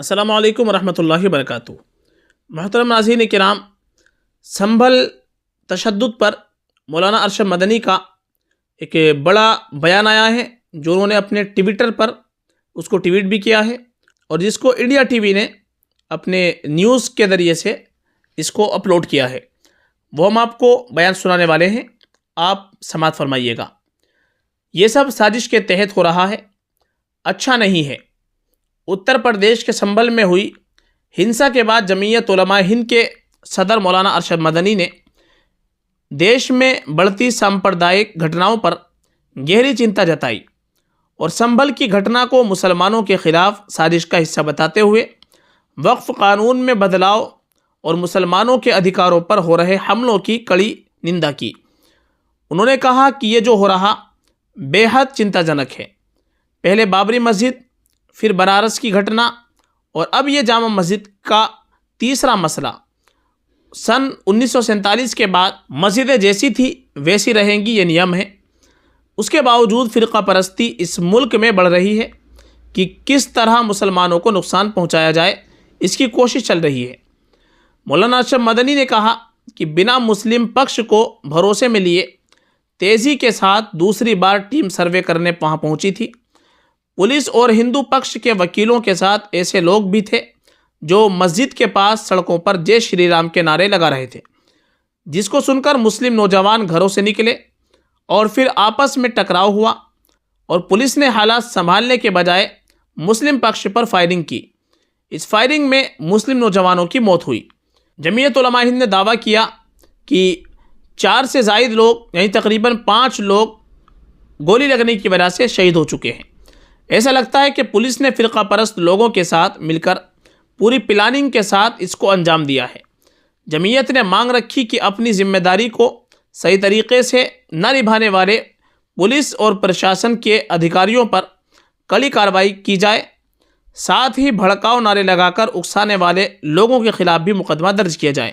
السلام علیکم ورحمۃ اللہ وبرکاتہ۔ محترم ناظرین کرام، سنبھل تشدد پر مولانا ارشد مدنی کا ایک بڑا بیان آیا ہے، جو انہوں نے اپنے ٹویٹر پر اس کو ٹویٹ بھی کیا ہے، اور جس کو انڈیا ٹی وی نے اپنے نیوز کے ذریعے سے اس کو اپلوڈ کیا ہے، وہ ہم آپ کو بیان سنانے والے ہیں، آپ سماعت فرمائیے گا۔ یہ سب سازش کے تحت ہو رہا ہے، اچھا نہیں ہے۔ اتر پردیش کے سنبھل میں ہوئی ہنسا کے بعد جمعیت علماء ہند کے صدر مولانا ارشد مدنی نے دیش میں بڑھتی سامپردائک گھٹناؤں پر گہری چنتا جتائی اور سنبھل کی گھٹنا کو مسلمانوں کے خلاف سازش کا حصہ بتاتے ہوئے وقف قانون میں بدلاؤ اور مسلمانوں کے ادھیکاروں پر ہو رہے حملوں کی کڑی نندا کی۔ انہوں نے کہا کہ یہ جو ہو رہا بے حد چنتا جنک ہے۔ پہلے بابری مسجد، پھر بنارس کی گھٹنا، اور اب یہ جامع مسجد کا تیسرا مسئلہ۔ سن 1947 کے بعد مسجدیں جیسی تھی ویسی رہیں گی، یہ نیم ہے۔ اس کے باوجود فرقہ پرستی اس ملک میں بڑھ رہی ہے کہ کس طرح مسلمانوں کو نقصان پہنچایا جائے، اس کی کوشش چل رہی ہے۔ مولانا ارشد مدنی نے کہا کہ بنا مسلم پکش کو بھروسے میں لیے تیزی کے ساتھ دوسری بار ٹیم سروے کرنے وہاں پہنچی تھی۔ پولیس اور ہندو پکش کے وکیلوں کے ساتھ ایسے لوگ بھی تھے جو مسجد کے پاس سڑکوں پر جے شری رام کے نعرے لگا رہے تھے، جس کو سن کر مسلم نوجوان گھروں سے نکلے اور پھر آپس میں ٹکراؤ ہوا اور پولیس نے حالات سنبھالنے کے بجائے مسلم پکش پر فائرنگ کی۔ اس فائرنگ میں مسلم نوجوانوں کی موت ہوئی۔ جمعیت علماء ہند نے دعویٰ کیا کہ 4 سے زائد لوگ، یعنی تقریباً 5 لوگ گولی لگنے کی وجہ سے شہید ہو چکے ہیں۔ ایسا لگتا ہے کہ پولیس نے فرقہ پرست لوگوں کے ساتھ مل کر پوری پلاننگ کے ساتھ اس کو انجام دیا ہے۔ جمعیت نے مانگ رکھی کہ اپنی ذمہ داری کو صحیح طریقے سے نہ نبھانے والے پولیس اور پرشاسن کے ادھیکاریوں پر کڑی کارروائی کی جائے، ساتھ ہی بھڑکاؤ نعرے لگا کر اکسانے والے لوگوں کے خلاف بھی مقدمہ درج کیا جائے۔